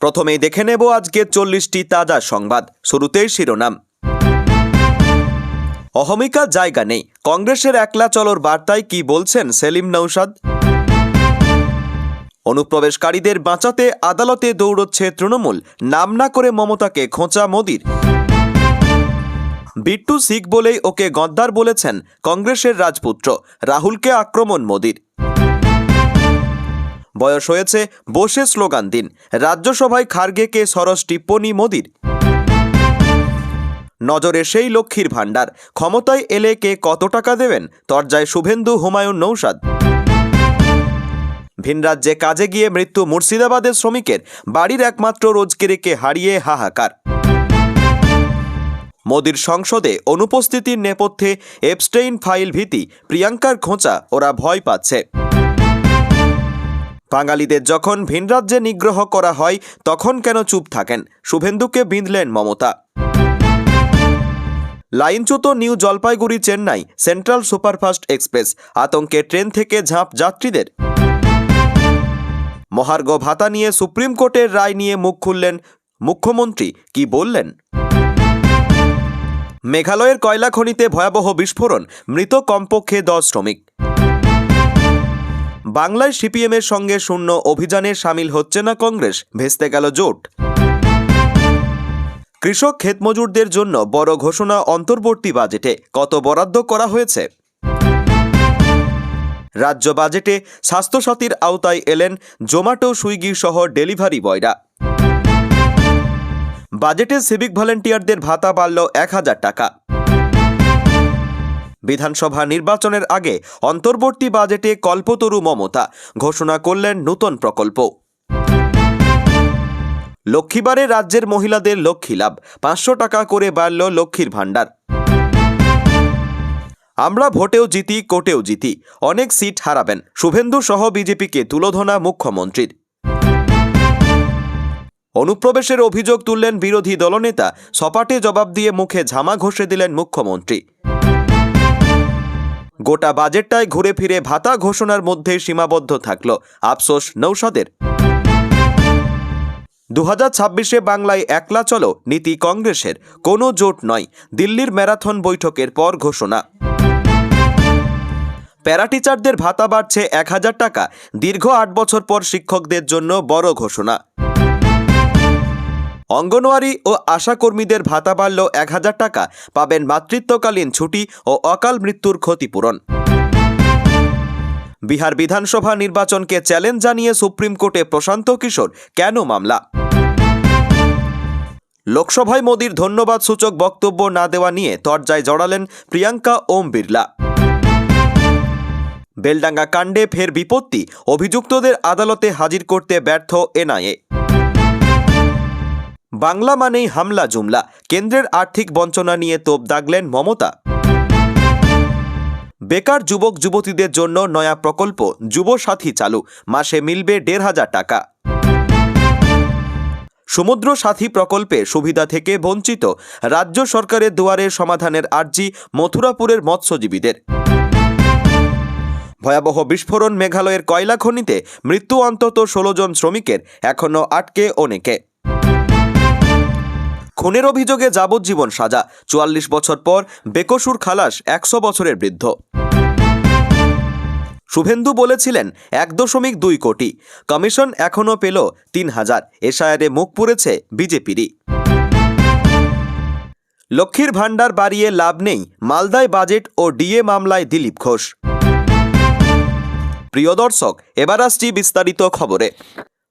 প্রথমেই দেখে নেব আজকের 40টি তাজা সংবাদ। শুরুতেই শিরোনাম। অহমিকা জায়গা নেই, কংগ্রেসের একলা চলোর বার্তায় কি বলছেন সেলিম নৌশাদ। অনুপ্রবেশকারীদের বাঁচাতে আদালতে দৌড়চ্ছে তৃণমূল, নাম না করে মমতাকে খোঁচা মোদির। বিট্টু শিখ বলেই ওকে গদ্দার বলেছেন কংগ্রেসের রাজপুত্র, রাহুলকে আক্রমণ মোদির। বয়স হয়েছে, বসে স্লোগান দিন, রাজ্যসভায় খার্গেকে সরস টিপ্পনী মোদির। নজরে সেই লক্ষ্মীর ভাণ্ডার, ক্ষমতায় এলে কে কত টাকা দেবেন, তরজায় শুভেন্দু হুমায়ুন নৌশাদ। ভিনরাজ্যে কাজে গিয়ে মৃত্যু মুর্শিদাবাদের শ্রমিকের, বাড়ির একমাত্র রোজগেরেকে হারিয়ে হাহাকার। মোদির সংসদে অনুপস্থিতির নেপথ্যে এপস্টেইন ফাইল ভীতি, প্রিয়াঙ্কার খোঁচা, ওরা ভয় পাচ্ছে। বাঙালিদের যখন ভিনরাজ্যে নিগ্রহ করা হয় তখন কেন চুপ থাকেন, শুভেন্দুকে বিঁধলেন মমতা। লাইনচ্যুত new Jalpaiguri Chennai central superfast express, আতঙ্কে ট্রেন থেকে ঝাঁপ যাত্রীদের। মহার্ঘ ভাতা নিয়ে সুপ্রিম কোর্টের রায় নিয়ে মুখ খুললেন মুখ্যমন্ত্রী, কি বললেন। মেঘালয়ের কয়লা খনিতে ভয়াবহ বিস্ফোরণ, মৃত কমপক্ষে 10 শ্রমিক। বাংলায় সিপিএমের সঙ্গে শূন্য অভিযানে সামিল হচ্ছে না কংগ্রেস, ভেস্তে গেল জোট। কৃষক ক্ষেতমজুরদের জন্য বড় ঘোষণা অন্তর্বর্তী বাজেটে, কত বরাদ্দ করা হয়েছে। রাজ্য বাজেটে স্বাস্থ্যসাথীর আওতায় এলেন জোম্যাটো, সুইগি সহ ডেলিভারি বয়রা। বাজেটে সিভিক ভলেন্টিয়ারদের ভাতা বাড়ল 1000 টাকা। বিধানসভা নির্বাচনের আগে অন্তর্বর্তী বাজেটে কল্পতরু মমতা, ঘোষণা করলেন নতুন প্রকল্প। লক্ষ্মীবারে রাজ্যের মহিলাদের লক্ষ্মী লাভ, 500 টাকা করে বাড়ল লক্ষ্মীর ভাণ্ডার। আমরা ভোটেও জিতি, কোর্টেও জিতি, অনেক সিট হারাবেন, শুভেন্দু সহ বিজেপিকে তুলোধনা মুখ্যমন্ত্রীর। অনুপ্রবেশের অভিযোগ তুললেন বিরোধী দলনেতা, সপাটে জবাব দিয়ে মুখে ঝামা ঘষে দিলেন মুখ্যমন্ত্রী। গোটা বাজেটটায় ঘুরে ফিরে ভাতা ঘোষণার মধ্যে সীমাবদ্ধ থাকল, আফসোস নৌশাদের। 2026-এ বাংলায় একলা চলো নীতি কংগ্রেসের, কোনো জোট নয়, দিল্লির ম্যারাথন বৈঠকের পর ঘোষণা। প্যারাটিচারদের ভাতা বাড়ছে 1000 টাকা, দীর্ঘ 8 বছর পর শিক্ষকদের জন্য বড় ঘোষণা। অঙ্গনওয়াড়ি ও আশাকর্মীদের ভাতা বাড়ল 1000 টাকা, পাবেন মাতৃত্বকালীন ছুটি ও অকাল মৃত্যুর ক্ষতিপূরণ। বিহার বিধানসভা নির্বাচনকে চ্যালেঞ্জ জানিয়ে সুপ্রিম কোর্টে প্রশান্ত কিশোর, কেন মামলা। লোকসভায় মোদির ধন্যবাদ সূচক বক্তব্য না দেওয়া নিয়ে তরজায় জড়ালেন প্রিয়াঙ্কা ওম বিড়লা। বেলডাঙ্গা কাণ্ডে ফের বিপত্তি, অভিযুক্তদের আদালতে হাজির করতে ব্যর্থ এনআইএ। বাংলা মানেই হামলা জুমলা, কেন্দ্রের আর্থিক বঞ্চনা নিয়ে তোপ দাগলেন মমতা। বেকার যুবক যুবতীদের জন্য নয়া প্রকল্প যুব সাথী চালু, মাসে মিলবে 1500 টাকা। সমুদ্র সাথী প্রকল্পে সুবিধা থেকে বঞ্চিত, রাজ্য সরকারের দুয়ারে সমাধানের আর্জি মথুরাপুরের মৎস্যজীবীদের। ভয়াবহ বিস্ফোরণ মেঘালয়ের কয়লা খনিতে, মৃত্যু অন্তত 16 জন শ্রমিকের, এখনো আটকে অনেকে। খুনের অভিযোগে যাবজ্জীবন সাজা, 44 বছর পর বেকসুর খালাস 100 বছরের বৃদ্ধ। শুভেন্দু বলেছিলেন 1.2 কোটি, কমিশন এখনো পেল 3000, এসআইআরে মুখ পুড়েছে বিজেপিরই। লক্ষ্মীর ভাণ্ডার বাড়িয়ে লাভ নেই, মালদায় বাজেট ও ডিএ মামলায় দিলীপ ঘোষ। প্রিয় দর্শক, এবার আসছি বিস্তারিত খবরে।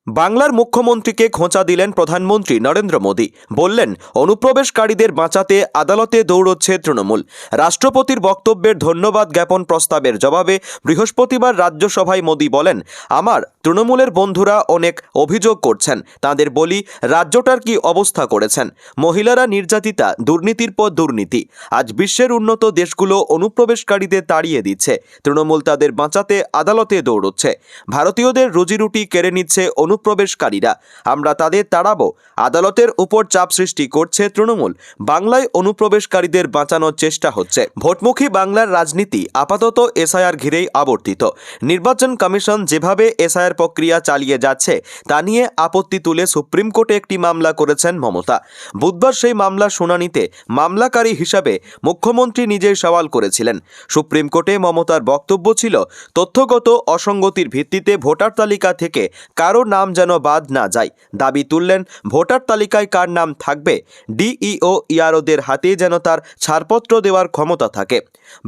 বাংলার মুখ্যমন্ত্রীকে খোঁচা দিলেন প্রধানমন্ত্রী নরেন্দ্র মোদী, বললেন অনুপ্রবেশকারীদের বাঁচাতে আদালতে দৌড়চ্ছে তৃণমূল। রাষ্ট্রপতির বক্তব্যের ধন্যবাদ জ্ঞাপন প্রস্তাবের জবাবে বৃহস্পতিবার রাজ্যসভায় মোদী বলেন, আমার তৃণমূলের বন্ধুরা অনেক অভিযোগ করছেন, তাদের বলি রাজ্যটার কি অবস্থা করেছেন। মহিলারা নির্যাতিতা, দুর্নীতির পর দুর্নীতি। আজ বিশ্বের উন্নত দেশগুলো অনুপ্রবেশকারীদের তাড়িয়ে দিচ্ছে, তৃণমূল তাদের বাঁচাতে আদালতে দৌড়চ্ছে। ভারতীয়দের রুজিরুটি কেড়ে নিচ্ছে অনুপ্রবেশকারীরা, আমরা তাদের তাড়াবো। আদালতের উপর চাপ সৃষ্টি করছে তৃণমূল। বাংলায় অনুপ্রবেশকারীদের বাঁচানোর চেষ্টা হচ্ছে। ভোটমুখী বাংলার রাজনীতি আপাতত এসআইআর ঘিরেই আবর্তিত। নির্বাচন কমিশন যেভাবে এসআইআর প্রক্রিয়া চালিয়ে যাচ্ছে তা নিয়ে আপত্তি তুলে সুপ্রিম কোর্টে একটি মামলা করেছেন মমতা। বুধবার সেই মামলার শুনানিতে মামলাকারী হিসাবে মুখ্যমন্ত্রী নিজেই সওয়াল করেছিলেন। সুপ্রিম কোর্টে মমতার বক্তব্য ছিল, তথ্যগত অসঙ্গতির ভিত্তিতে ভোটার তালিকা থেকে কারো নাম যেন বাদ না যায়। দাবি তুললেন, ভোটার তালিকায় কার নাম থাকবে, ডিইও ইয়ারোদের হাতে যেন তার ছাড়পত্র দেওয়ার ক্ষমতা থাকে।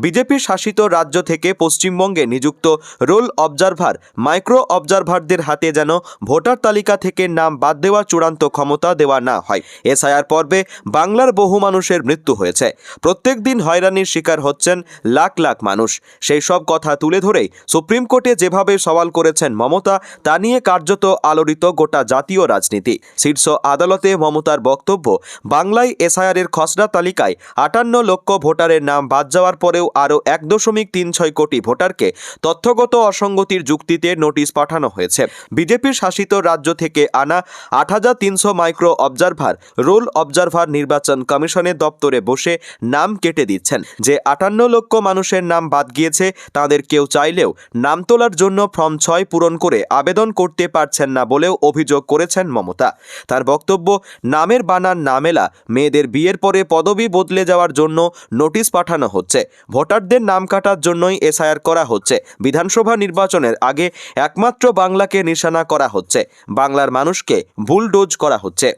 বিজেপি শাসিত রাজ্য থেকে পশ্চিমবঙ্গে নিযুক্ত রোল অবজারভার, মাইক্রো অবজারভারদের হাতে যেন ভোটার তালিকা থেকে নাম বাদ দেওয়ার চূড়ান্ত ক্ষমতা দেওয়া না হয়। এসআইআর পর্বে বাংলার বহু মানুষের মৃত্যু হয়েছে। প্রত্যেক দিন হয়রানির শিকার হচ্ছেন লাখ লাখ মানুষ। সেই সব কথা তুলে ধরেই সুপ্রিম কোর্টে যেভাবে সওয়াল করেছেন মমতা, তা নিয়ে কার্যত আলোড়িত গোটা জাতীয় রাজনীতি। শীর্ষ আদালতে মমতার বক্তব্য, বাংলায় এসআইআরের খসড়া তালিকায় 58 লক্ষ ভোটারের নাম বাদ যাওয়ার পরেও আরও 1.36 কোটি ভোটারকে তথ্যগত অসঙ্গতির যুক্তিতে নোটিশ পাঠানো হয়েছে। বিজেপি শাসিত রাজ্য থেকে আনা 8300 মাইক্রো অবজারভার, রোল অবজারভার নির্বাচন কমিশনের দপ্তরে বসে নাম কেটে দিচ্ছেন। যে 58 লক্ষ মানুষের নাম বাদ গিয়েছে তাদের কেউ চাইলেও নাম তোলার জন্য ফর্ম 6 পূরণ করে আবেদন করতে পারছেন না বলেও অভিযোগ করেছেন মমতা। তার বক্তব্য, নামের বানান না মেলা, মেয়েদের বিয়ের পরে পদবি বদলে যাওয়ার জন্য নোটিশ পাঠানো হচ্ছে, ভোটারদের নাম কাটার জন্যই এসআইআর করা হচ্ছে। বিধানসভা নির্বাচনের আগে একমাত্র বাংলাকে নিশানা করা হচ্ছে, বাংলার মানুষকে বুলডোজ করা হচ্ছে।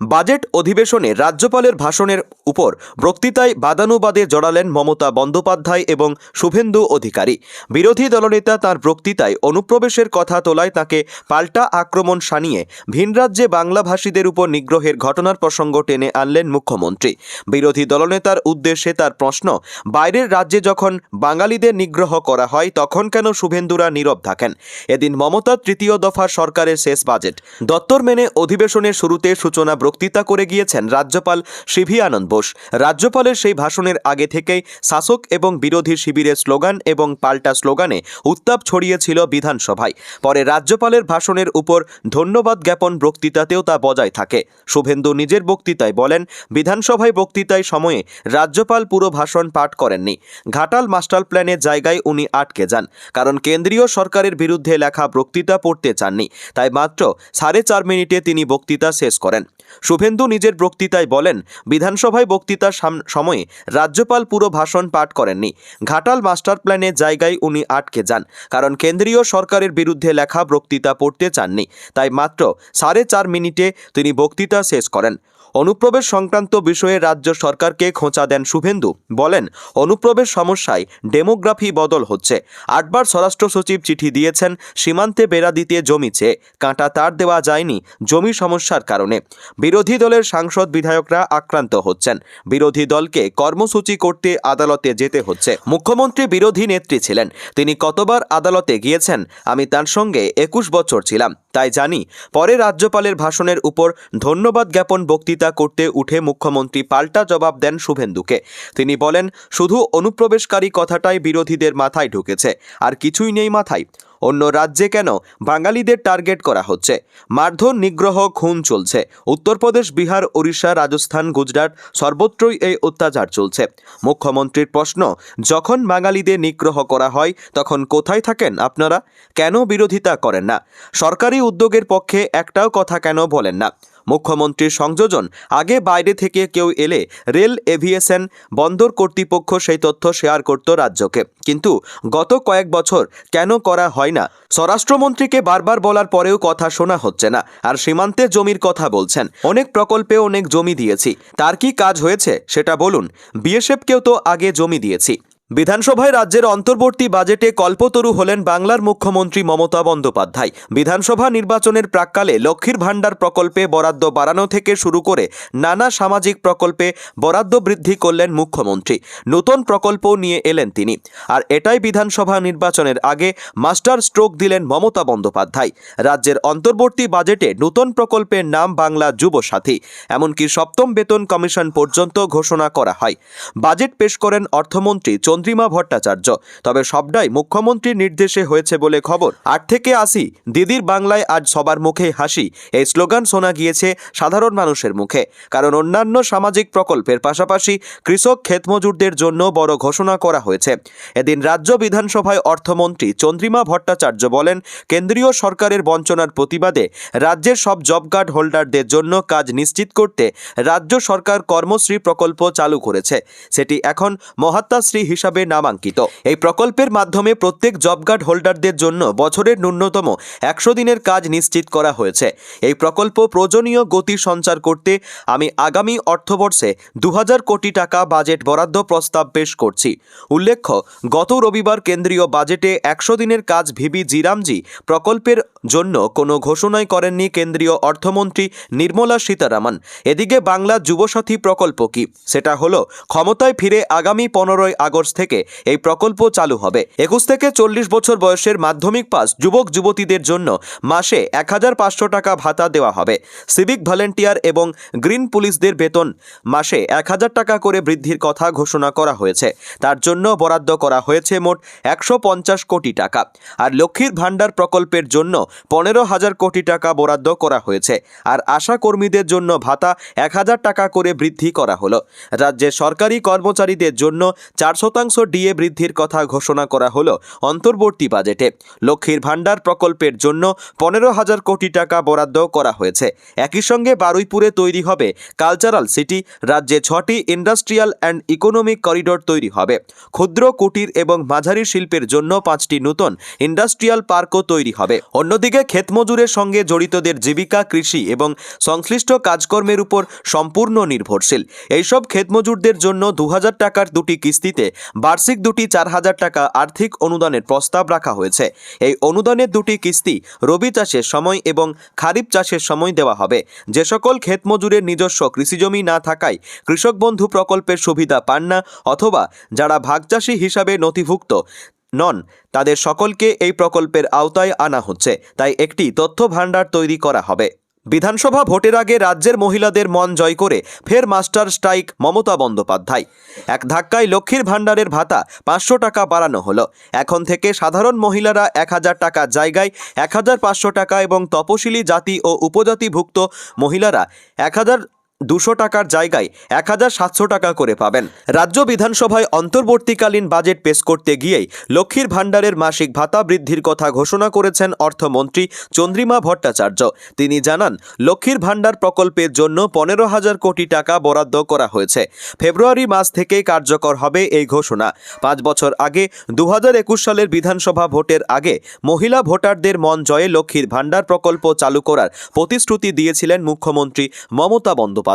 বাজেট অধিবেশনে রাজ্যপালের ভাষণের উপর বক্তৃতায় বাদানুবাদে জড়ালেন মমতা বন্দ্যোপাধ্যায় এবং শুভেন্দু অধিকারী। বিরোধী দলনেতা তাঁর বক্তৃতায় অনুপ্রবেশের কথা তোলায় তাকে পাল্টা আক্রমণ শানিয়ে ভিন রাজ্যে বাংলাভাষীদের উপর নিগ্রহের ঘটনার প্রসঙ্গ টেনে আনলেন মুখ্যমন্ত্রী। বিরোধী দলনেতার উদ্দেশ্যে তার প্রশ্ন, বাইরের রাজ্যে যখন বাঙালিদের নিগ্রহ করা হয় তখন কেন শুভেন্দুরা নীরব থাকেন? এদিন মমতার তৃতীয় দফার সরকারের শেষ বাজেট দপ্তর মেনে অধিবেশনের শুরুতে সূচনা বক্তৃতা করে গিয়েছেন রাজ্যপাল সিভি আনন্দ বোস। রাজ্যপালের সেই ভাষণের আগে থেকেই শাসক এবং বিরোধী শিবিরের স্লোগান এবং পাল্টা স্লোগানে উত্তাপ ছড়িয়েছিল বিধানসভায়। পরে রাজ্যপালের ভাষণের উপর ধন্যবাদ জ্ঞাপন বক্তৃতাতেও তা বজায় থাকে। শুভেন্দু নিজের বক্তৃতায় বলেন, বিধানসভায় বক্তৃতায় সময়ে রাজ্যপাল পুরো ভাষণ পাঠ করেননি। ঘাটাল মাস্টার প্ল্যানের জায়গায় উনি আটকে যান, কারণ কেন্দ্রীয় সরকারের বিরুদ্ধে লেখা বক্তৃতা পড়তে চাননি। তাই মাত্র 4.5 মিনিটে তিনি বক্তৃতা শেষ করেন। শুভেন্দু নিজের বক্তৃতায় বলেন, বিধানসভায় বক্তৃতার সময়ে রাজ্যপাল পুরো ভাষণ পাঠ করেননি। ঘাটাল মাস্টার প্ল্যানের জায়গায় উনি আটকে যান, কারণ কেন্দ্রীয় সরকারের বিরুদ্ধে লেখা বক্তৃতা পড়তে চাননি। তাই মাত্র 4.5 মিনিটে তিনি বক্তৃতা শেষ করেন। অনুপ্রবেশ সংক্রান্ত বিষয়ে রাজ্য সরকারকে খোঁচা দেন শুভেন্দু। বলেন, অনুপ্রবেশ সমস্যায় ডেমোগ্রাফি বদল হচ্ছে। 8 বার স্বরাষ্ট্র সচিব চিঠি দিয়েছেন সীমান্তে বেড়া দিতে জমি চেয়ে, কাঁটা তার দেওয়া যায়নি জমি সমস্যার কারণে। বিরোধী দলের সাংসদ বিধায়করা আক্রান্ত হচ্ছেন। বিরোধী দলকে কর্মসূচি করতে আদালতে যেতে হচ্ছে। মুখ্যমন্ত্রী বিরোধী নেত্রী ছিলেন। তিনি কতবার আদালতে গিয়েছেন আমি তার সঙ্গে 21 বছর ছিলাম, তাই জানি। পরে রাজ্যপালের ভাষণের উপর ধন্যবাদ জ্ঞাপন বক্তৃতা করতে উঠে মুখ্যমন্ত্রী পাল্টা জবাব দেন শুভেন্দুকে। তিনি বলেন, শুধু অনুপ্রবেশকারী কথাটাই বিরোধীদের মাথায় ঢুকেছে, আর কিছুই নেই মাথায়। অন্য রাজ্যে কেন বাঙালিদের টার্গেট করা হচ্ছে? মারধর, নিগ্রহ, খুন চলছে। উত্তরপ্রদেশ, বিহার, ওড়িশা, রাজস্থান, গুজরাট সর্বত্রই এই অত্যাচার চলছে। মুখ্যমন্ত্রীর প্রশ্ন, যখন বাঙালিদের নিগ্রহ করা হয় তখন কোথায় থাকেন আপনারা? কেন বিরোধিতা করেন না? সরকারি উদ্যোগের পক্ষে একটাও কথা কেন বলেন না? মুখ্যমন্ত্রীর সংযোজন, আগে বাইরে থেকে কেউ এলে রেল, এভিয়েশন, বন্দর কর্তৃপক্ষ সেই তথ্য শেয়ার করত রাজ্যকে, কিন্তু গত কয়েক বছর কেন করা হয় না? স্বরাষ্ট্রমন্ত্রীকে বারবার বলার পরেও কথা শোনা হচ্ছে না, আর সীমান্তে জমির কথা বলছেন। অনেক প্রকল্পে অনেক জমি দিয়েছি, তার কি কাজ হয়েছে সেটা বলুন। বিএসএফকেও তো আগে জমি দিয়েছি। বিধানসভায় রাজ্যের অন্তর্বর্তী বাজেটে কল্পতরু হলেন বাংলার মুখ্যমন্ত্রী মমতা বন্দ্যোপাধ্যায়। বিধানসভা নির্বাচনের প্রাক্কালে লক্ষ্মীর ভাণ্ডার প্রকল্পে বরাদ্দ বাড়ানো থেকে শুরু করে নানা সামাজিক প্রকল্পে বরাদ্দ বৃদ্ধি করলেন মুখ্যমন্ত্রী। নতুন প্রকল্প নিয়ে এলেন তিনি। আর এটাই বিধানসভা নির্বাচনের আগে মাস্টার স্ট্রোক দিলেন মমতা বন্দ্যোপাধ্যায়। রাজ্যের অন্তর্বর্তী বাজেটে নতুন প্রকল্পের নাম বাংলা যুব সাথী, এমনকি 7ম বেতন কমিশন পর্যন্ত ঘোষণা করা হয়। বাজেট পেশ করেন অর্থমন্ত্রী চন্দ্রিমা ভট্টাচার্য। তবে সবটাই মুখ্যমন্ত্রীর নির্দেশে হয়েছে বলে খবর। 8 থেকে 80 দিদির বাংলায় আজ সবার মুখে হাসি, এই স্লোগান শোনা গিয়েছে সাধারণ মানুষের মুখে। কারণ অন্যান্য সামাজিক প্রকল্পের পাশাপাশি কৃষক ক্ষেতমজুরদের জন্য বড় ঘোষণা করা হয়েছে। এদিন রাজ্য বিধানসভায় অর্থমন্ত্রী চন্দ্রিমা ভট্টাচার্য বলেন, কেন্দ্রীয় সরকারের বঞ্চনার প্রতিবাদে রাজ্যের সব জব কার্ড হোল্ডারদের জন্য কাজ নিশ্চিত করতে রাজ্য সরকার কর্মশ্রী প্রকল্প চালু করেছে। সেটি এখন মহাত্মাশ্রী হিসাবে নামাঙ্কিত। এই প্রকল্পের মাধ্যমে প্রত্যেক জব কার্ড হোল্ডারদের জন্য বছরের ন্যূনতম 100 দিনের কাজ নিশ্চিত করা হয়েছে। এই প্রকল্প প্রয়োজনীয় গতি সঞ্চার করতে আমি আগামী অর্থবর্ষে 2000 কোটি টাকা বাজেট বরাদ্দ প্রস্তাব পেশ করছি। উল্লেখ্য, গত রবিবার কেন্দ্রীয় বাজেটে 100 দিনের কাজ ভিবি জিরামজি প্রকল্পের জন্য কোনো ঘোষণাই করেননি কেন্দ্রীয় অর্থমন্ত্রী নির্মলা সীতারামন। এদিকে বাংলা যুবসাথী প্রকল্প কি? সেটা হলো ক্ষমতায় ফিরে আগামী 15ই আগস্ট থেকে এই প্রকল্প চালু হবে। 21 থেকে 40 বছর বয়সের মাধ্যমিক পাস যুবক যুবতীদের জন্য মাসে 1500 টাকা ভাতা দেওয়া হবে। সিভিক ভলেন্টিয়ার এবং গ্রিন পুলিশদের বেতন মাসে 1000 টাকা করে বৃদ্ধির কথা ঘোষণা করা হয়েছে। তার জন্য বরাদ্দ করা হয়েছে মোট 150 কোটি টাকা। আর লক্ষ্মীর ভাণ্ডার প্রকল্পের জন্য 15,000 কোটি টাকা বরাদ্দ করা হয়েছে। আর আশা কর্মীদের জন্য ভাতা 1000 টাকা করে বৃদ্ধি করা হলো। রাজ্যের সরকারি কর্মচারীদের জন্য 4% ডিএ বৃদ্ধির কথা ঘোষণা করা হলো অন্তর্বর্তী বাজেটে। লক্ষ্মীর ভাণ্ডার প্রকল্পের জন্য 15,000 কোটি টাকা বরাদ্দ করা হয়েছে। একই সঙ্গে বারুইপুরে তৈরি হবে কালচারাল সিটি। রাজ্যে 6টি ইন্ডাস্ট্রিয়াল অ্যান্ড ইকোনমিক করিডোর তৈরি হবে। ক্ষুদ্র কুটির এবং মাঝারি শিল্পের জন্য 5টি নতুন ইন্ডাস্ট্রিয়াল পার্কও তৈরি হবে। অন্যদিকে ক্ষেতমজুরের সঙ্গে জড়িতদের জীবিকা কৃষি এবং সংশ্লিষ্ট কাজকর্মের উপর সম্পূর্ণ নির্ভরশীল। এইসব ক্ষেতমজুরদের জন্য 2000 টাকার 2টি কিস্তিতে বার্ষিক 2টি 4000 টাকা আর্থিক অনুদানের প্রস্তাব রাখা হয়েছে। এই অনুদানের 2টি কিস্তি রবি চাষের সময় এবং খারিফ চাষের সময় দেওয়া হবে। যে সকল ক্ষেতমজুরের নিজস্ব কৃষিজমি না থাকায় কৃষক বন্ধু প্রকল্পের সুবিধা পান না অথবা যারা ভাগচাষী হিসাবে নথিভুক্ত নন, তাদের সকলকে এই প্রকল্পের আওতায় আনা হচ্ছে। তাই একটি তথ্য ভাণ্ডার তৈরি করা হবে। বিধানসভা ভোটের আগে রাজ্যের মহিলাদের মন জয় করে ফের মাস্টার স্ট্রাইক মমতা বন্দ্যোপাধ্যায়। এক ধাক্কায় লক্ষ্মীর ভাণ্ডারের ভাতা 500 টাকা বাড়ানো হলো। এখন থেকে সাধারণ মহিলারা 1000 টাকার জায়গায় 1500 টাকা এবং তপশিলি জাতি ও উপজাতিভুক্ত মহিলারা 1200 টাকার জায়গায় 1700 টাকা করে পাবেন। রাজ্য বিধানসভায় অন্তর্বর্তীকালীন বাজেট পেশ করতে গিয়েই লক্ষ্মীর ভাণ্ডারের মাসিক ভাতা বৃদ্ধির কথা ঘোষণা করেছেন অর্থমন্ত্রী চন্দ্রিমা ভট্টাচার্য। তিনি জানান, লক্ষ্মীর ভাণ্ডার প্রকল্পের জন্য 15,000 কোটি টাকা বরাদ্দ করা হয়েছে। ফেব্রুয়ারি মাস থেকেই কার্যকর হবে এই ঘোষণা। 5 বছর আগে 2021 সালের বিধানসভা ভোটের আগে মহিলা ভোটারদের মন জয়ে লক্ষ্মীর ভাণ্ডার প্রকল্প চালু করার প্রতিশ্রুতি দিয়েছিলেন মুখ্যমন্ত্রী মমতা বন্দ্যোপাধ্যায়।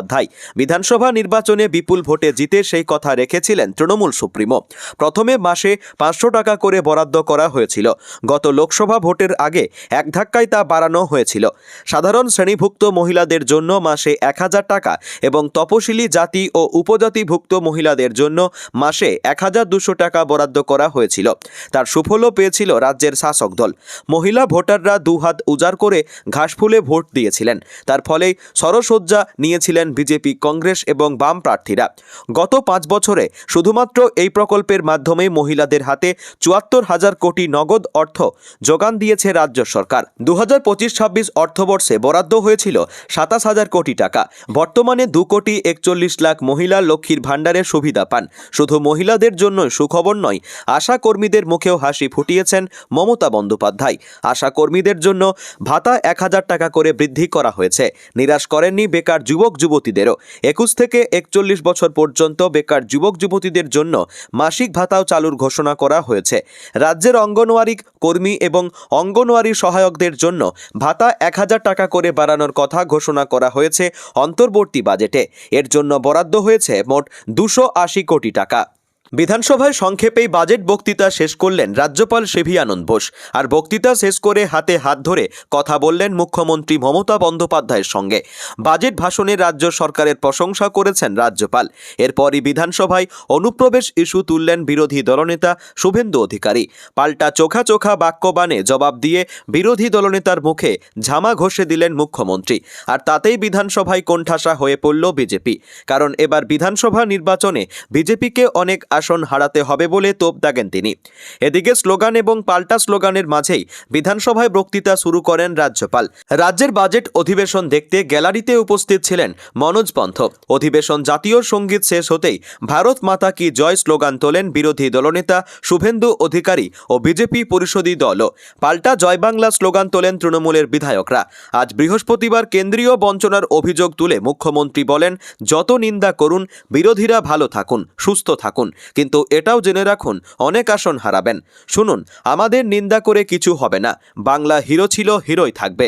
বিধানসভা নির্বাচনে বিপুল ভোটে জিতে সেই কথা রেখেছিলেন তৃণমূল সুপ্রিমো। প্রথমে মাসে 500 টাকা করে বরাদ্দ করা হয়েছিল। গত লোকসভা ভোটের আগে এক ধাক্কায় তা বাড়ানো হয়েছিল। সাধারণ শ্রেণীভুক্ত মহিলাদের জন্য মাসে 1000 টাকা এবং তপশিলি জাতি ও উপজাতিভুক্ত মহিলাদের জন্য মাসে 1200 টাকা বরাদ্দ করা হয়েছিল। তার সুফলও পেয়েছিল রাজ্যের শাসক দল। মহিলা ভোটাররা দুহাত উজাড় করে ঘাসফুলে ভোট দিয়েছিলেন। তার ফলেই সরসজ্জা নিয়েছিলেন বিজেপি, কংগ্রেস এবং বাম প্রার্থীরা। গত 5 বছরে শুধুমাত্র এই প্রকল্পের মাধ্যমে মহিলাদের হাতে 74,000 কোটি নগদ অর্থ যোগান দিয়েছে রাজ্য সরকার। 2025-26 অর্থবর্ষে বরাদ্দ হয়েছিল 27,000 কোটি টাকা। বর্তমানে 2 কোটি 41 লাখ মহিলা লক্ষ্মীর ভাণ্ডারের সুবিধা পান। শুধু মহিলাদের জন্য সুখবর নয়, আশা কর্মীদের মুখেও হাসি ফুটিয়েছেন মমতা বন্দ্যোপাধ্যায়। আশা কর্মীদের জন্য ভাতা 1000 টাকা করে বৃদ্ধি করা হয়েছে। নিরাশ করেননি বেকার যুবক যুবতীদেরও। 21 থেকে 41 বছর পর্যন্ত বেকার যুবক যুবতীদের জন্য মাসিক ভাতাও চালুর ঘোষণা করা হয়েছে। রাজ্যের অঙ্গনওয়াড়ি কর্মী এবং অঙ্গনওয়াড়ি সহায়কদের জন্য ভাতা 1000 টাকা করে বাড়ানোর কথা ঘোষণা করা হয়েছে অন্তর্বর্তী বাজেটে। এর জন্য বরাদ্দ হয়েছে মোট 280 কোটি টাকা। বিধানসভায় সংক্ষেপেই বাজেট বক্তৃতা শেষ করলেন রাজ্যপাল সিভি আনন্দ বোস। আর বক্তৃতা শেষ করে হাতে হাত ধরে কথা বললেন মুখ্যমন্ত্রী মমতা বন্দ্যোপাধ্যায়ের সঙ্গে। বাজেট ভাষণে রাজ্য সরকারের প্রশংসা করেছেন রাজ্যপাল। এরপরই বিধানসভায় অনুপ্রবেশ ইস্যু তুললেন বিরোধী দলনেতা শুভেন্দু অধিকারী। পাল্টা চোখা চোখা বাক্যবাণে জবাব দিয়ে বিরোধী দলনেতার মুখে ঝামা ঘষে দিলেন মুখ্যমন্ত্রী। আর তাতেই বিধানসভায় কোণঠাসা হয়ে পড়ল বিজেপি। কারণ এবার বিধানসভা নির্বাচনে বিজেপিকে অনেক আসন হারাতে হবে বলে তোপ দাগেন তিনি। এদিকে স্লোগান এবং পাল্টা স্লোগানের মাঝেই বিধানসভায় বক্তৃতা শুরু করেন রাজ্যপাল। রাজ্যের বাজেট অধিবেশন দেখতে গ্যালারিতে উপস্থিত ছিলেন মনোজ পন্থ। অধিবেশন জাতীয় সঙ্গীত শেষ হতেই ভারত মাতা কি জয় স্লোগান তোলেন বিরোধী দলনেতা শুভেন্দু অধিকারী ও বিজেপি পরিষদী দলও। পাল্টা জয় বাংলা স্লোগান তোলেন তৃণমূলের বিধায়করা। আজ বৃহস্পতিবার কেন্দ্রীয় বঞ্চনার অভিযোগ তুলে মুখ্যমন্ত্রী বলেন, যত নিন্দা করুন, বিরোধীরা ভালো থাকুন, সুস্থ থাকুন, কিন্তু এটাও জেনে রাখুন অনেক আসন হারাবেন। শুনুন, আমাদের নিন্দা করে কিছু হবে না। বাংলা হিরো ছিল, হিরোই থাকবে।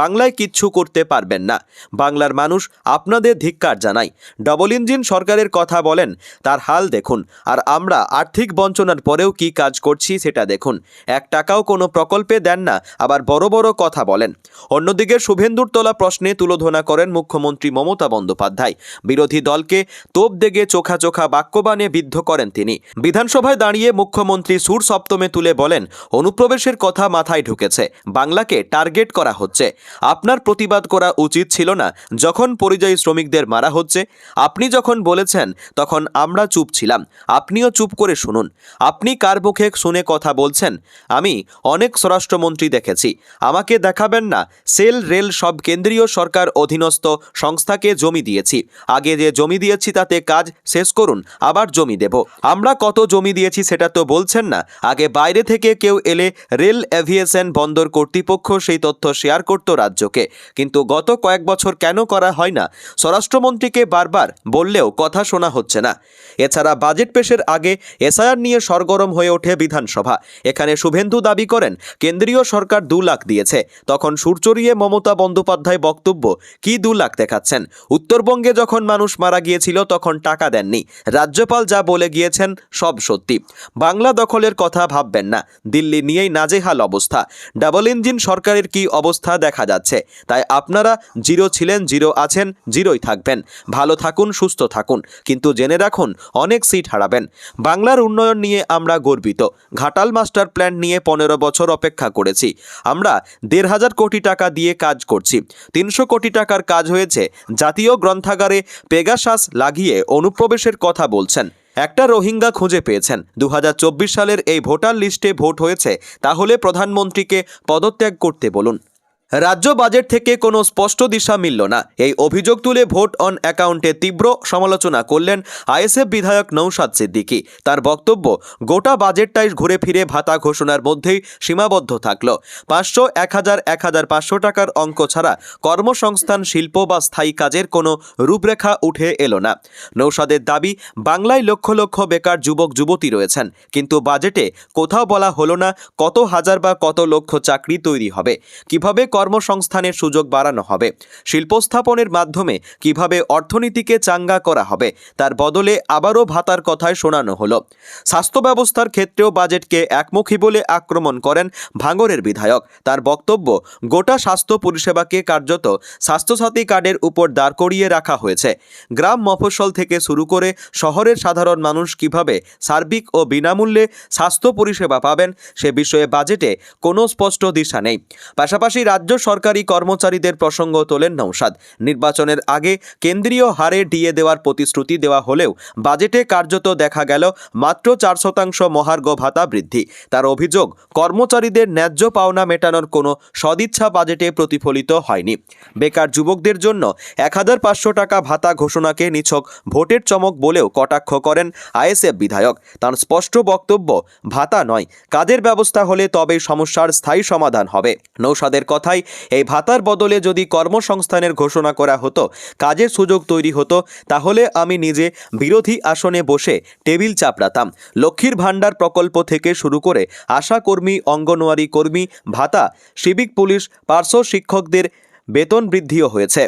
বাংলায় কিচ্ছু করতে পারবেন না। বাংলার মানুষ আপনাদের ধিক্কার জানায়। ডবল ইঞ্জিন সরকারের কথা বলেন, তার হাল দেখুন। আর আমরা আর্থিক বঞ্চনার পরেও কি কাজ করছি সেটা দেখুন। 1 টাকাও কোনো প্রকল্পে দেন না, আবার বড় বড় কথা বলেন। অন্যদিকে শুভেন্দুর তোলা প্রশ্নে তুলোধনা করেন মুখ্যমন্ত্রী মমতা বন্দ্যোপাধ্যায়। বিরোধী দলকে তোপ দেগে চোখা চোখা বাক্যবাণে বিদ্ধ করেন তিনি। বিধানসভায় দাঁড়িয়ে মুখ্যমন্ত্রী সুর সপ্তমে তুলে বলেন, অনুপ্রবেশের কথা মাথায় ঢুকেছে, বাংলাকে টার্গেট করা হচ্ছে। আপনার প্রতিবাদ করা উচিত ছিল না যখন পরিযায়ী শ্রমিকদের মারা হচ্ছে? আপনি যখন বলেছেন তখন আমরা চুপ ছিলাম, আপনিও চুপ করে শুনুন। আপনি কার মুখে শুনে কথা বলছেন? আমি অনেক স্বরাষ্ট্রমন্ত্রী দেখেছি। আমাকে দেখাবেন না সেল রেল সব কেন্দ্রীয় সরকার অধীনস্থ সংস্থাকে জমি দিয়েছি। আগে যে জমি দিয়েছি তাতে কাজ শেষ করুন, আবার জমি দেব। আমরা কত জমি দিয়েছি সেটা তো বলছেন না। আগে বাইরে থেকে কেউ এলে রেল এভিয়েশন বন্দর কর্তৃপক্ষ সেই তথ্য শেয়ার করত রাজ্যকে, কিন্তু গত কয়েক বছর কেন করা হয় না? স্বরাষ্ট্রমন্ত্রীকে বারবার বললেও কথা শোনা হচ্ছে না। এছাড়া বাজেট পেশের আগে এসআইআর নিয়ে সরগরম হয়ে ওঠে বিধানসভা। এখানে শুভেন্দু দাবি করেন কেন্দ্রীয় সরকার 2 লাখ দিয়েছে। তখন সুর চড়িয়ে মমতা বন্দ্যোপাধ্যায় বক্তব্য, কি 2 লাখ দেখাচ্ছেন? উত্তরবঙ্গে যখন মানুষ মারা গিয়েছিল তখন টাকা দেননি। রাজ্যপাল যা বলে গিয়েছেন সব সত্যি। বাংলা দখলের কথা ভাববেন না। দিল্লি নিয়েই নাজেহাল অবস্থা। ডাবল ইঞ্জিন সরকারের কি অবস্থা দেখা যাচ্ছে। তাই আপনারা জিরো ছিলেন, জিরো আছেন, জিরোই থাকবেন। ভালো থাকুন, সুস্থ থাকুন, কিন্তু জেনে রাখুন অনেক সিট হারাবেন। বাংলার উন্নয়ন নিয়ে আমরা গর্বিত। ঘাটাল মাস্টার প্ল্যান নিয়ে 15 বছর অপেক্ষা করেছি। আমরা 1,500 কোটি টাকা দিয়ে কাজ করছি। 300 কোটি টাকার কাজ হয়েছে। জাতীয় গ্রন্থাগারে পেগাসাস লাগিয়ে অনুপ্রবেশের কথা বলছেন। একটা রোহিঙ্গা খুঁজে পেয়েছেন। 2024 সালের এই ভোটার লিস্টে ভোট হয়েছে। তাহলে প্রধানমন্ত্রীকে পদত্যাগ করতে বলুন। রাজ্য বাজেট থেকে কোনো স্পষ্ট দিশা মিলল না। এই অভিযোগ তুলে ভোট অন অ্যাকাউন্টে তীব্র সমালোচনা করলেন আইএসএফ বিধায়ক নৌশাদ সিদ্দিকী। তার বক্তব্য, গোটা বাজেটটাই ঘুরে ফিরে ভাতা ঘোষণার মধ্যেই সীমাবদ্ধ থাকল। 500, 1000, 1500 টাকার অঙ্ক ছাড়া কর্মসংস্থান, শিল্প বা স্থায়ী কাজের কোনো রূপরেখা উঠে এলো না। নৌশাদের দাবি, বাংলায় লক্ষ লক্ষ বেকার যুবক যুবতী রয়েছেন, কিন্তু বাজেটে কোথাও বলা হলো না কত হাজার বা কত লক্ষ চাকরি তৈরি হবে, কিভাবে কর্মসংস্থানের সুযোগ বাড়ানো হবে, শিল্প স্থাপনের মাধ্যমে কিভাবে অর্থনীতিকে চাঙ্গা করা হবে। তার বদলে আবারও ভাতার কথায় শোনানো হলো। স্বাস্থ্য ব্যবস্থার ক্ষেত্রেও বাজেটকে একমুখী বলে আক্রমণ করেন ভাঙড়ের বিধায়ক। তার বক্তব্য, গোটা স্বাস্থ্য পরিষেবাকে কার্যত স্বাস্থ্যসাথী কার্ডের উপর দাঁড় করিয়ে রাখা হয়েছে। গ্রাম মফস্বল থেকে শুরু করে শহরের সাধারণ মানুষ কিভাবে সার্বিক ও বিনামূল্যে স্বাস্থ্য পরিষেবা পাবেন সে বিষয়ে বাজেটে কোনো স্পষ্ট দিশা নেই। পাশাপাশি রাজ্য সরকারি কর্মচারীদের প্রসঙ্গ তোলেন নৌশাদ। নির্বাচনের আগে কেন্দ্রীয় হারে ডিএ দেওয়ার প্রতিশ্রুতি দেওয়া হলেও বাজেটে কার্যত দেখা গেল মাত্র 4% মহার্ঘ ভাতা বৃদ্ধি। তার অভিযোগ, কর্মচারীদের ন্যায্য পাওনা মেটানোর কোনো সদিচ্ছা বাজেটে প্রতিফলিত হয়নি। বেকার যুবকদের জন্য 1500 টাকা ভাতা ঘোষণাকে নিছক ভোটের চমক বলেও কটাক্ষ করেন আইএসএফ বিধায়ক। তার স্পষ্ট বক্তব্য, ভাতা নয়, কাজের ব্যবস্থা হলে তবেই সমস্যার স্থায়ী সমাধান হবে। নৌশাদের কথায়, এই ভাতার বদলে যদি কর্মসংস্থানের ঘোষণা করা হতো, কাজের সুযোগ তৈরি হতো, তাহলে আমি নিজে বিরোধী আসনে বসে টেবিল চাপড়াতাম। লক্ষ্মীর ভাণ্ডার প্রকল্প থেকে শুরু করে আশা কর্মী, অঙ্গনওয়াড়ি কর্মী ভাতা, সিভিক পুলিশ, পার্শ্ব শিক্ষকদের বেতন বৃদ্ধিও হয়েছে।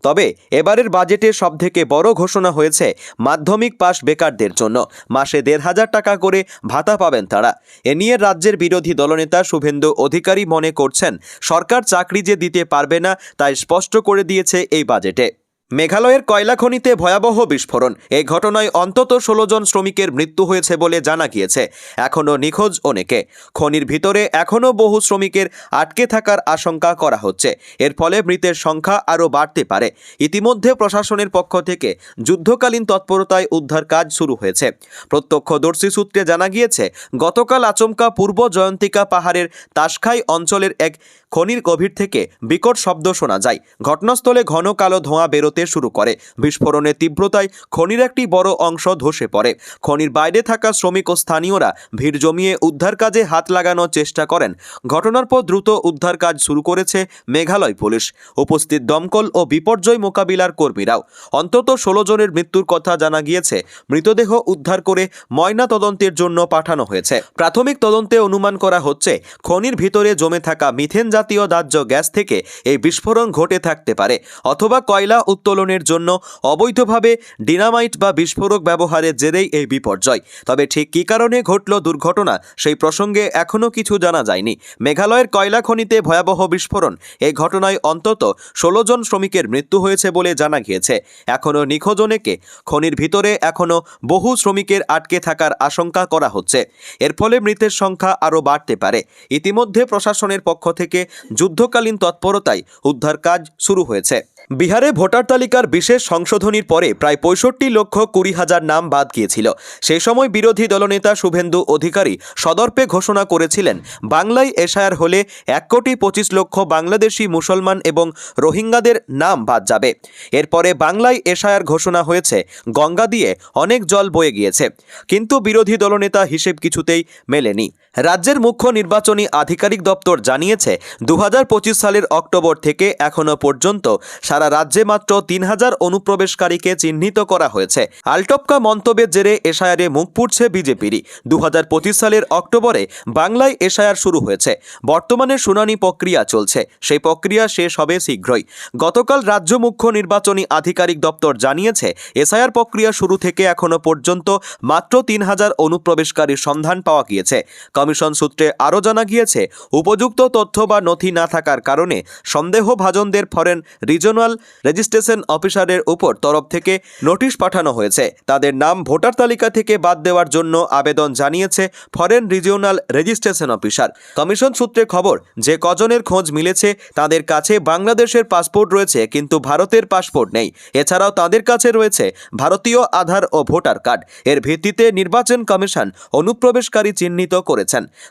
তবে এবারের বাজেটে সবথেকে বড় ঘোষণা হয়েছে মাধ্যমিক পাশ বেকারদের জন্য মাসে 1,500 টাকা করে ভাতা পাবেন তারা। এ নিয়ে রাজ্যের বিরোধী দলনেতা শুভেন্দু অধিকারী মনে করছেন, সরকার চাকরি যে দিতে পারবে না তাই স্পষ্ট করে দিয়েছে এই বাজেটে। মেঘালয়ের কয়লা খনিতে ভয়াবহ বিস্ফোরণ। এই ঘটনায় অন্তত 16 জন শ্রমিকের মৃত্যু হয়েছে বলে জানা গিয়েছে। এখনও নিখোঁজ অনেকে। খনির ভিতরে এখনও বহু শ্রমিকের আটকে থাকার আশঙ্কা করা হচ্ছে। এর ফলে মৃতের সংখ্যা আরও বাড়তে পারে। ইতিমধ্যে প্রশাসনের পক্ষ থেকে যুদ্ধকালীন তৎপরতায় উদ্ধার কাজ শুরু হয়েছে। প্রত্যক্ষদর্শী সূত্রে জানা গিয়েছে, গতকাল আচমকা পূর্ব জয়ন্তিকা পাহাড়ের তাসখাই অঞ্চলের এক খনির গভীর থেকে বিকট শব্দ শোনা যায়। ঘটনাস্থলে ঘন কালো ধোঁয়া বেরোতে শুরু করে। বিস্ফোরণের তীব্রতায় খনির একটি বড় অংশ ধসে পড়ে। খনির বাইরে থাকা শ্রমিক ও স্থানীয়রা ভিড় জমিয়ে উদ্ধার কাজে হাত লাগানোর চেষ্টা করেন। ঘটনার পর দ্রুত উদ্ধার কাজ শুরু করেছে মেঘালয় পুলিশ, উপস্থিত দমকল ও বিপর্যয় মোকাবিলার কর্মীরাও। অন্তত 16 জনের মৃত্যুর কথা জানা গিয়েছে। মৃতদেহ উদ্ধার করে ময়না তদন্তের জন্য পাঠানো হয়েছে। প্রাথমিক তদন্তে অনুমান করা হচ্ছে, খনির ভিতরে জমে থাকা মিথেন জাতীয় দাহ্য গ্যাস থেকে এই বিস্ফোরণ ঘটে থাকতে পারে, অথবা কয়লা উত্তোলনের জন্য অবৈধভাবে ডিনামাইট বা বিস্ফোরক ব্যবহারের জেরেই এই বিপর্যয়। তবে ঠিক কী কারণে ঘটল দুর্ঘটনা, সেই প্রসঙ্গে এখনও কিছু জানা যায়নি। মেঘালয়ের কয়লা খনিতে ভয়াবহ বিস্ফোরণ। এই ঘটনায় অন্তত 16 জন শ্রমিকের মৃত্যু হয়েছে বলে জানা গিয়েছে। এখনও নিখোঁজ অনেকে। খনির ভিতরে এখনও বহু শ্রমিকের আটকে থাকার আশঙ্কা করা হচ্ছে। এর ফলে মৃতের সংখ্যা আরও বাড়তে পারে। ইতিমধ্যে প্রশাসনের পক্ষ থেকে যুদ্ধকালীন তৎপরতায় উদ্ধার কাজ শুরু হয়েছে। বিহারে ভোটার তালিকার বিশেষ সংশোধনীর পরে প্রায় 65,20,000 নাম বাদ গিয়েছিল। সেই সময় বিরোধী দলনেতা শুভেন্দু অধিকারী সদর্পে ঘোষণা করেছিলেন, বাংলায় এশআইআর হলে 1,25,00,000 বাংলাদেশি মুসলমান এবং রোহিঙ্গাদের নাম বাদ যাবে। এরপরে বাংলায় এশআইআর ঘোষণা হয়েছে। গঙ্গা দিয়ে অনেক জল বয়ে গিয়েছে, কিন্তু বিরোধী দলনেতা হিসেব কিছুতেই মেলেনি। রাজ্যের মুখ্য নির্বাচনী আধিকারিক দপ্তর জানিয়েছে, 2025 সালের অক্টোবর থেকে এখনো পর্যন্ত সারা রাজ্যে মাত্র 3,000 অনুপ্রবেশকারীকে চিহ্নিত করা হয়েছে। আলটপকা মন্তব্যের জেরে এশআইআরে মুখ পুড়ছে বিজেপিরই। 2025 সালের অক্টোবরে বাংলায় এশআইআর শুরু হয়েছে। বর্তমানে শুনানি প্রক্রিয়া চলছে। সেই প্রক্রিয়া শেষ হবে শীঘ্রই। গতকাল রাজ্য মুখ্য নির্বাচনী আধিকারিক দপ্তর জানিয়েছে, এসআইআর প্রক্রিয়া শুরু থেকে এখনো পর্যন্ত মাত্র 3,000 অনুপ্রবেশকারীর সন্ধান পাওয়া গিয়েছে। কমিশন সূত্রে আরও জানা গিয়েছে, উপযুক্ত তথ্য বা নথি না থাকার কারণে সন্দেহভাজনদের ফরেন রিজিওনাল রেজিস্ট্রেশন অফিসারের উপর তরফ থেকে নোটিশ পাঠানো হয়েছে। তাদের নাম ভোটার তালিকা থেকে বাদ দেওয়ার জন্য আবেদন জানিয়েছে foreign regional registration officer. Commission সূত্রে খবর, যে কজনের খোঁজ মিলেছে তাদের কাছে বাংলাদেশের পাসপোর্ট রয়েছে, কিন্তু ভারতের পাসপোর্ট নেই। এছাড়াও তাদের কাছে রয়েছে ভারতীয় আধার ও ভোটার কার্ড। এর ভিত্তিতে নির্বাচন কমিশন অনুপ্রবেশকারী চিহ্নিত করেছেন।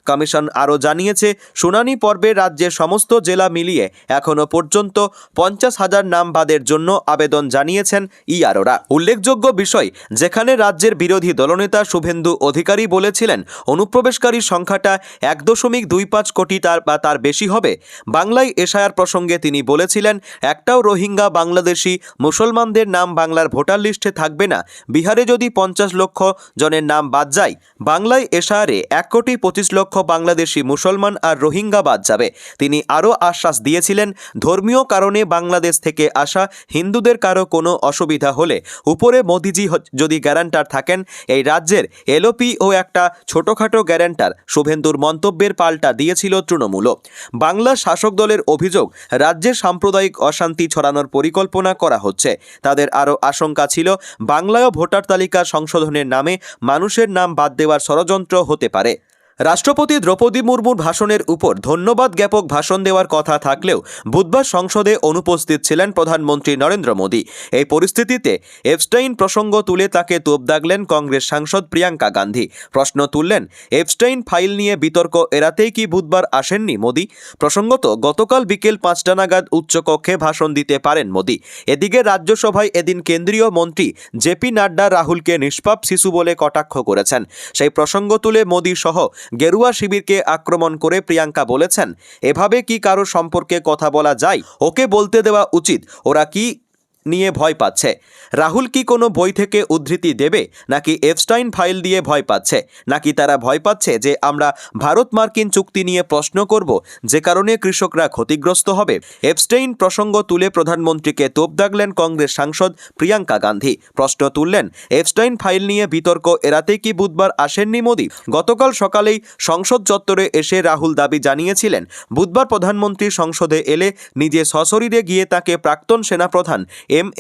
কমিশন আরও জানিয়েছে, শুনানি পর্বে রাজ্যের সমস্ত জেলা মিলিয়ে এখনও পর্যন্ত 50,000 নাম বাদের জন্য আবেদন জানিয়েছেন ইআরওরা। উল্লেখযোগ্য বিষয়, যেখানে রাজ্যের বিরোধী দলনেতা শুভেন্দু অধিকারী বলেছিলেন অনুপ্রবেশকারীর সংখ্যাটা 1.25 কোটি তার বেশি হবে, বাংলায় এশআইআর প্রসঙ্গে তিনি বলেছিলেন, একটাও রোহিঙ্গা বাংলাদেশি মুসলমানদের নাম বাংলার ভোটার লিস্টে থাকবে না। বিহারে যদি 50 লক্ষ জনের নাম বাদ যায়, বাংলায় এশআইআরে 1,25,00,000 বাংলাদেশি মুসলমান আর রোহিঙ্গা বাদ যাবে। তিনি আরও আশ্বাস দিয়েছিলেন, ধর্মীয় কারণে বাংলাদেশ থেকে আসা হিন্দুদের কারো কোনো অসুবিধা হলে উপরে মোদিজি যদি গ্যারান্টার থাকেন, এই রাজ্যের এলওপি ও একটা ছোটখাটো গ্যারান্টার। শুভেন্দুর মন্তব্যের পাল্টা দিয়েছিল তৃণমূলও। বাংলা শাসক দলের অভিযোগ, রাজ্যে সাম্প্রদায়িক অশান্তি ছড়ানোর পরিকল্পনা করা হচ্ছে। তাদের আরও আশঙ্কা ছিল, বাংলায় ভোটার তালিকা সংশোধনের নামে মানুষের নাম বাদ দেওয়ার ষড়যন্ত্র হতে পারে। রাষ্ট্রপতি দ্রৌপদী মুর্মুর ভাষণের উপর ধন্যবাদ জ্ঞাপক ভাষণ দেওয়ার কথা থাকলেও বুধবার সংসদে অনুপস্থিত ছিলেন প্রধানমন্ত্রী নরেন্দ্র মোদী। এই পরিস্থিতিতে এপস্টাইন প্রসঙ্গ তুলে তাকে তোপ দাগলেন কংগ্রেস সাংসদ প্রিয়াঙ্কা গান্ধী। প্রশ্ন তুললেন, এপস্টাইন ফাইল নিয়ে বিতর্ক এড়াতেই কি বুধবার আসেননি মোদী? প্রসঙ্গত, গতকাল বিকেল 5টা নাগাদ উচ্চকক্ষে ভাষণ দিতে পারেন মোদী। এদিকে রাজ্যসভায় এদিন কেন্দ্রীয় মন্ত্রী জেপি নাড্ডা রাহুলকে নিষ্পাপ শিশু বলে কটাক্ষ করেছেন। সেই প্রসঙ্গ তুলে মোদী সহ গেরুয়া শিবিরকে আক্রমণ করে প্রিয়াঙ্কা বলেছেন, এভাবে কি কারো সম্পর্কে কথা বলা যায়? ওকে বলতে দেওয়া উচিত ওরা কি নিয়ে ভয় পাচ্ছে। রাহুল কি কোনো বই থেকে উদ্ধৃতি দেবে, নাকি এপস্টাইন ফাইল দিয়ে ভয় পাচ্ছে, নাকি তারা ভয় পাচ্ছে যে আমরা ভারত মার্কিন চুক্তি নিয়ে প্রশ্ন করব, যে কারণে কৃষকরা ক্ষতিগ্রস্ত হবে? এপস্টাইন প্রসঙ্গ তুলে প্রধানমন্ত্রীকে তোপ দাগলেন কংগ্রেস সাংসদ প্রিয়াঙ্কা গান্ধী। প্রশ্ন তুললেন, এপস্টাইন ফাইল নিয়ে বিতর্ক এড়াতে কি বুধবার আসেননি মোদী? গতকাল সকালেই সংসদ চত্বরে এসে রাহুল দাবি জানিয়েছিলেন, বুধবার প্রধানমন্ত্রী সংসদে এলে নিজে সশরীরে গিয়ে তাকে প্রাক্তন সেনাপ্রধান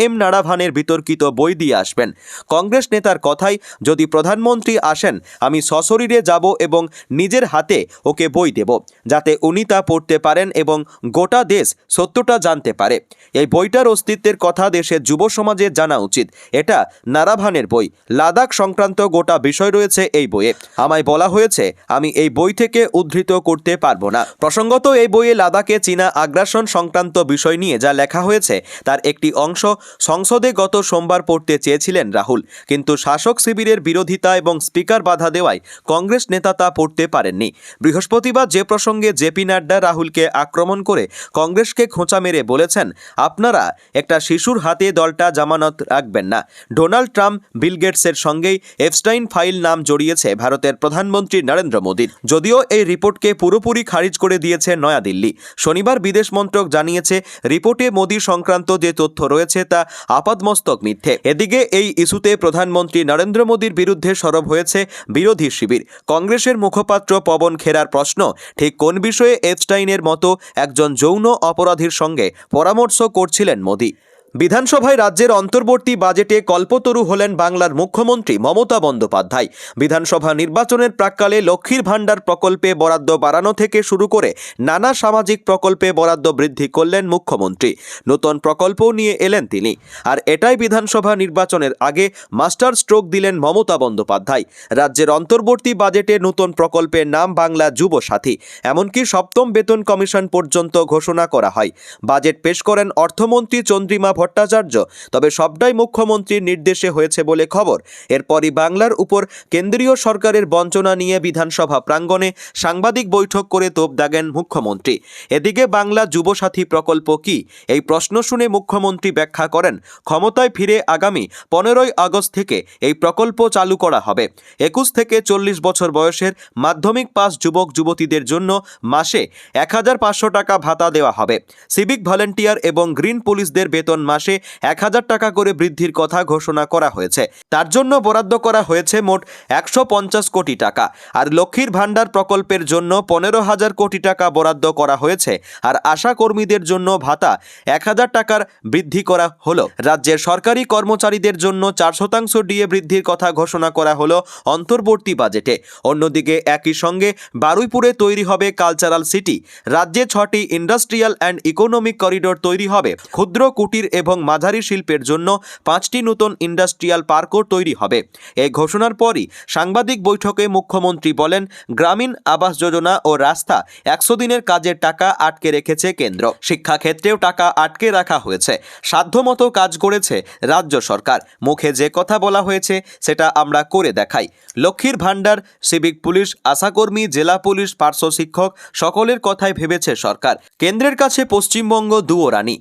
এম নারাভানের বিতর্কিত বই দিয়ে আসবেন। কংগ্রেস নেতার কথাই, যদি প্রধানমন্ত্রী আসেন আমি সশরীরে যাব এবং নিজের হাতে ওকে বই দেব, যাতে উনি তা পড়তে পারেন এবং গোটা দেশ সত্যটা জানতে পারে। এই বইটার অস্তিত্বের কথা দেশের যুব সমাজের জানা উচিত। এটা নারাভানের বই, লাদাখ সংক্রান্ত গোটা বিষয় রয়েছে এই বইয়ে। আমায় বলা হয়েছে আমি এই বই থেকে উদ্ধৃত করতে পারবো না। প্রসঙ্গত, এই বইয়ে লাদাখে চীনা আগ্রাসন সংক্রান্ত বিষয় নিয়ে যা লেখা হয়েছে তার একটি অংশ সংসদে গত সোমবার পড়তে চেয়েছিলেন রাহুল, কিন্তু শাসক শিবিরের বিরোধিতা এবং স্পিকার বাধা দেওয়ায় কংগ্রেস নেতা তা পড়তে পারেননি। বৃহস্পতিবার যে প্রসঙ্গে জেপি নাড্ডা রাহুলকে আক্রমণ করে কংগ্রেসকে খোঁচা মেরে বলেছেন, আপনারা একটা শিশুর হাতে দলটা জামানত রাখবেন না। ডোনাল্ড ট্রাম্প, বিল গেটসের সঙ্গেই এপস্টাইন ফাইল নাম জড়িয়েছে ভারতের প্রধানমন্ত্রী নরেন্দ্র মোদীর। যদিও এই রিপোর্টকে পুরোপুরি খারিজ করে দিয়েছে নয়াদিল্লি। শনিবার বিদেশ মন্ত্রক জানিয়েছে রিপোর্টে মোদী সংক্রান্ত যে তথ্য রয়েছে তা আপাদমস্তক মিথ্যে। এদিকে এই ইস্যুতে প্রধানমন্ত্রী নরেন্দ্র মোদীর বিরুদ্ধে সরব হয়েছে বিরোধী শিবির। কংগ্রেসের মুখপাত্র পবন খেরার প্রশ্ন, ঠিক কোন বিষয়ে এপস্টাইনের মতো একজন যৌন অপরাধীর সঙ্গে পরামর্শ করছিলেন মোদী? বিধানসভায় রাজ্যের অন্তর্বর্তী বাজেটে কল্পতরু হলেন বাংলার মুখ্যমন্ত্রী মমতা বন্দ্যোপাধ্যায়। বিধানসভা নির্বাচনের প্রাক্কালে লক্ষ্মীর ভাণ্ডার প্রকল্পে বরাদ্দ বাড়ানো থেকে শুরু করে নানা সামাজিক প্রকল্পে বরাদ্দ বৃদ্ধি করলেন মুখ্যমন্ত্রী। নতুন প্রকল্পও নিয়ে এলেন তিনি। আর এটাই বিধানসভা নির্বাচনের আগে মাস্টার স্ট্রোক দিলেন মমতা বন্দ্যোপাধ্যায়। রাজ্যের অন্তর্বর্তী বাজেটে নতুন প্রকল্পের নাম বাংলা যুব সাথী, এমনকি সপ্তম বেতন কমিশন পর্যন্ত ঘোষণা করা হয়। বাজেট পেশ করেন অর্থমন্ত্রী চন্দ্রিমা ভট্টাচার্য। তবে সবটাই মুখ্যমন্ত্রীর নির্দেশে হয়েছে বলে খবর। এরপরই বাংলার উপর কেন্দ্রীয় সরকারের বঞ্চনা নিয়ে বিধানসভা প্রাঙ্গণে সাংবাদিক বৈঠক করে তোপ দাগেন মুখ্যমন্ত্রী। এদিকে বাংলা যুবসাথী প্রকল্প কি, এই প্রশ্ন শুনে মুখ্যমন্ত্রী ব্যাখ্যা করেন, ক্ষমতায় ফিরে আগামী 15ই আগস্ট থেকে এই প্রকল্প চালু করা হবে। 21 থেকে 40 বছর বয়সের মাধ্যমিক পাস যুবক যুবতীদের জন্য মাসে 1500 টাকা ভাতা দেওয়া হবে। সিভিক ভলেন্টিয়ার এবং গ্রিন পুলিশদের বেতন মাসে 1000 টাকা করে বৃদ্ধির কথা ঘোষণা করা হয়েছে। তার জন্য বরাদ্দ করা হয়েছে মোট 150 কোটি টাকা। আর লক্ষ্মীর ভাণ্ডার প্রকল্পের জন্য 15,000 কোটি টাকা বরাদ্দ করা হয়েছে। আর আশা কর্মীদের জন্য ভাতা 1000 টাকার বৃদ্ধি করা হলো। রাজ্যের সরকারি কর্মচারীদের জন্য 4% ডিএ বৃদ্ধির কথা ঘোষণা করা হলো অন্তর্বর্তী বাজেটে। অন্যদিকে একই সঙ্গে বারুইপুরে তৈরি হবে কালচারাল সিটি। রাজ্যে 6টি ইন্ডাস্ট্রিয়াল অ্যান্ড ইকোনমিক করিডোর তৈরি হবে। ক্ষুদ্র, কুটির এবং মাঝারি শিল্পের জন্য 5টি নতুন ইন্ডাস্ট্রিয়াল পার্কও তৈরি হবে। এই ঘোষণার পরই সাংবাদিক বৈঠকে মুখ্যমন্ত্রী বলেন, গ্রামীণ আবাস যোজনা ও রাস্তা 100 দিনের কাজের টাকা আটকে রেখেছে কেন্দ্র। শিক্ষাক্ষেত্রেও টাকা আটকে রাখা হয়েছে। সাধ্যমতো কাজ করেছে রাজ্য সরকার। মুখে যে কথা বলা হয়েছে সেটা আমরা করে দেখাই। লক্ষ্মীর ভাণ্ডার, সিভিক পুলিশ, আশাকর্মী, জেলা পুলিশ, পার্শ্ব শিক্ষক সকলের কথাই ভেবেছে সরকার। কেন্দ্রের কাছে পশ্চিমবঙ্গ দুয়োরানি।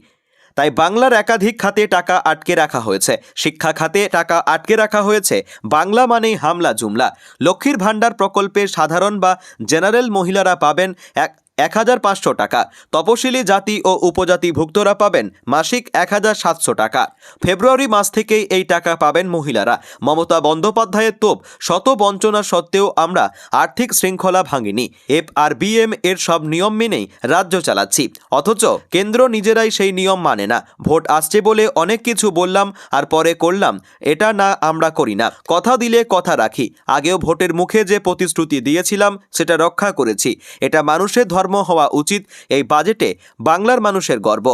তাই বাংলার একাধিক খাতে টাকা আটকে রাখা হয়েছে। শিক্ষা খাতে টাকা আটকে রাখা হয়েছে। বাংলা মানেই হামলা জুমলা। লক্ষ্মীর ভাণ্ডার প্রকল্পে সাধারণ বা জেনারেল মহিলারা পাবেন 1500 টাকা। তপশিলি জাতি ও উপজাতিভুক্তরা পাবেন মাসিক 1700 টাকা। ফেব্রুয়ারি মাস থেকেই এই টাকা পাবেন মহিলারা। মমতা বন্দ্যোপাধ্যায়ের তোপ, শত বঞ্চনা সত্ত্বেও আমরা আর্থিক শৃঙ্খলা ভাঙিনি। FRBM এর সব নিয়ম মেনেই রাজ্য চালাচ্ছি, অথচ কেন্দ্র নিজেরাই সেই নিয়ম মানে না। ভোট আসছে বলে অনেক কিছু বললাম আর পরে করলাম, এটা না, আমরা করি না। কথা দিলে কথা রাখি। আগেও ভোটের মুখে যে প্রতিশ্রুতি দিয়েছিলাম সেটা রক্ষা করেছি। এটা মানুষের ধর্ম হওয়া উচিত। এই বাজেটে বাংলার মানুষের গর্ব।